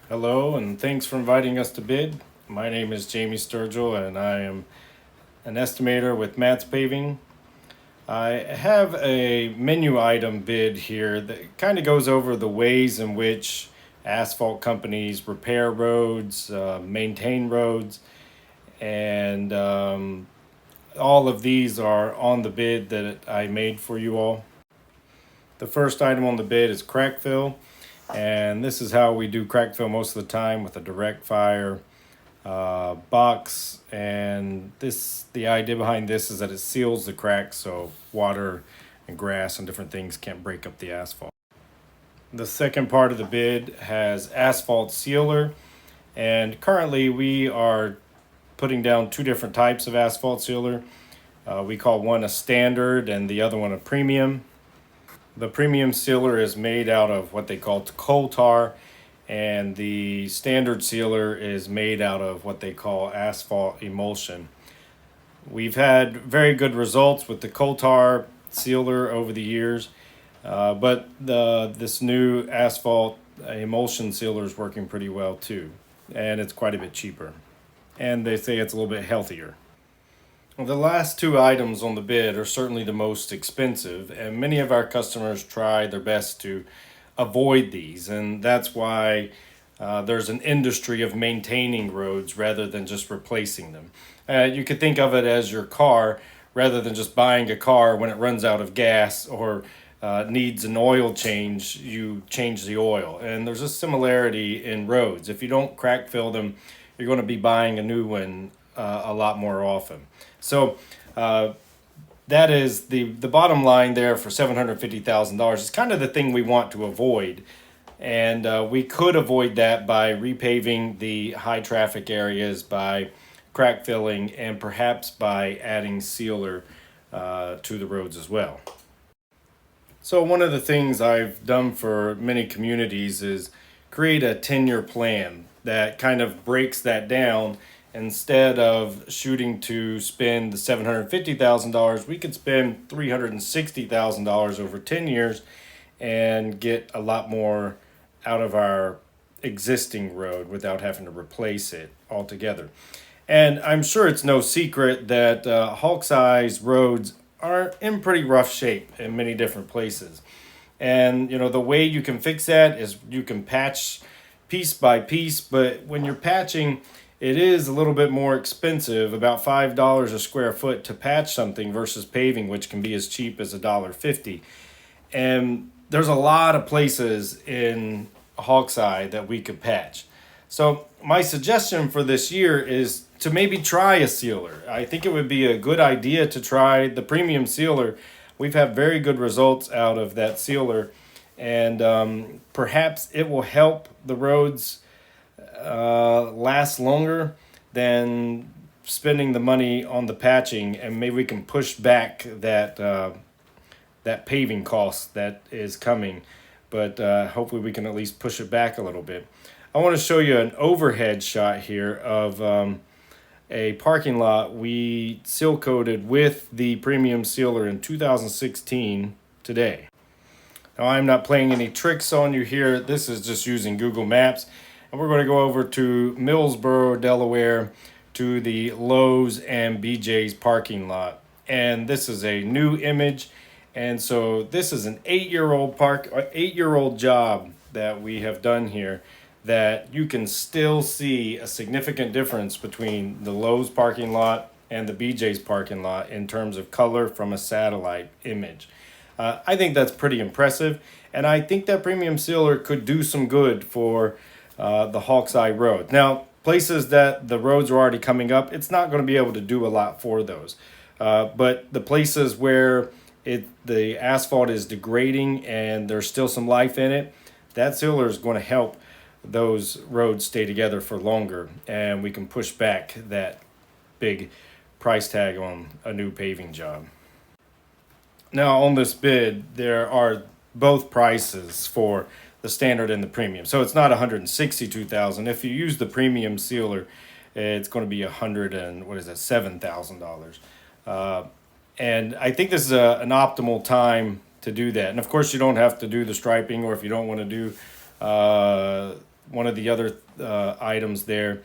Hello, and thanks for inviting us to bid. My name is Jamie Sturgill, and I am an estimator with Matt's Paving. I have a menu item bid here that kind of goes over the ways in which asphalt companies repair roads, maintain roads, and all of these are on the bid that I made for you all. The first item on the bid is crack fill, and this is how we do crack fill most of the time with a direct fire box. And the idea behind this is that it seals the cracks so water and grass and different things can't break up the asphalt. The second part of the bid has asphalt sealer, and currently we are putting down two different types of asphalt sealer. We call one a standard and the other one a premium. The premium sealer is made out of what they call coal tar, and the standard sealer is made out of what they call asphalt emulsion. We've had very good results with the coal tar sealer over the years, but this new asphalt emulsion sealer is working pretty well too, and it's quite a bit cheaper. And they say it's a little bit healthier. Well, the last two items on the bid are certainly the most expensive, and many of our customers try their best to avoid these, and that's why there's an industry of maintaining roads rather than just replacing them. You could think of it as your car rather than just buying a car when it runs out of gas or needs an oil change, you change the oil. And there's a similarity in roads. If you don't crack fill them, you're going to be buying a new one a lot more often. So that is the bottom line there for $750,000. It's kind of the thing we want to avoid. And we could avoid that by repaving the high traffic areas, by crack filling, and perhaps by adding sealer to the roads as well. So one of the things I've done for many communities is create a 10-year plan that kind of breaks that down. Instead of shooting to spend the $750,000, we could spend $360,000 over 10 years and get a lot more out of our existing road without having to replace it altogether. And I'm sure it's no secret that Hawkeye's roads are in pretty rough shape in many different places. And the way you can fix that is you can patch piece by piece, but when you're patching, it is a little bit more expensive, about $5 a square foot to patch something versus paving, which can be as cheap as $1.50. And there's a lot of places in Hawkseye that we could patch. So my suggestion for this year is to maybe try a sealer. I think it would be a good idea to try the premium sealer. We've had very good results out of that sealer, and perhaps it will help the roads last longer than spending the money on the patching, and maybe we can push back that paving cost that is coming. But hopefully we can at least push it back a little bit. I want to show you an overhead shot here of a parking lot we seal coated with the premium sealer in 2016 today. Now, I'm not playing any tricks on you here. This is just using Google Maps. And we're going to go over to Millsboro, Delaware, to the Lowe's and BJ's parking lot. And this is a new image. And so this is an 8-year-old job that we have done here, that you can still see a significant difference between the Lowe's parking lot and the BJ's parking lot in terms of color from a satellite image. I think that's pretty impressive, and I think that premium sealer could do some good for the Hawkseye road. Now, places that the roads are already coming up, it's not going to be able to do a lot for those. But the places where the asphalt is degrading and there's still some life in it, that sealer is going to help those roads stay together for longer, and we can push back that big price tag on a new paving job. Now, on this bid, there are both prices for the standard and the premium. So it's not $162,000. If you use the premium sealer, it's going to be $7,000. And I think this is an optimal time to do that. And of course, you don't have to do the striping, or if you don't want to do one of the other items there.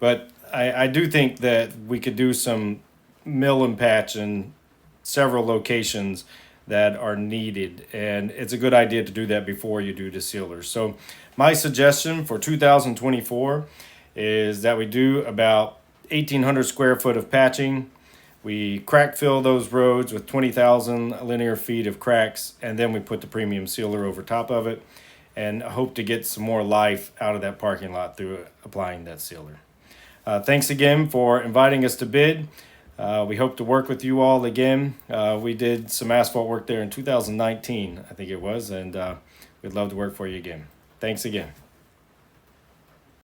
But I do think that we could do some mill and patch in several locations that are needed, and it's a good idea to do that before you do the sealers. So my suggestion for 2024 is that we do about 1,800 square foot of patching. We crack fill those roads with 20,000 linear feet of cracks, and then we put the premium sealer over top of it and hope to get some more life out of that parking lot through applying that sealer. Thanks again for inviting us to bid. We hope to work with you all again. We did some asphalt work there in 2019, I think it was, and we'd love to work for you again. Thanks again.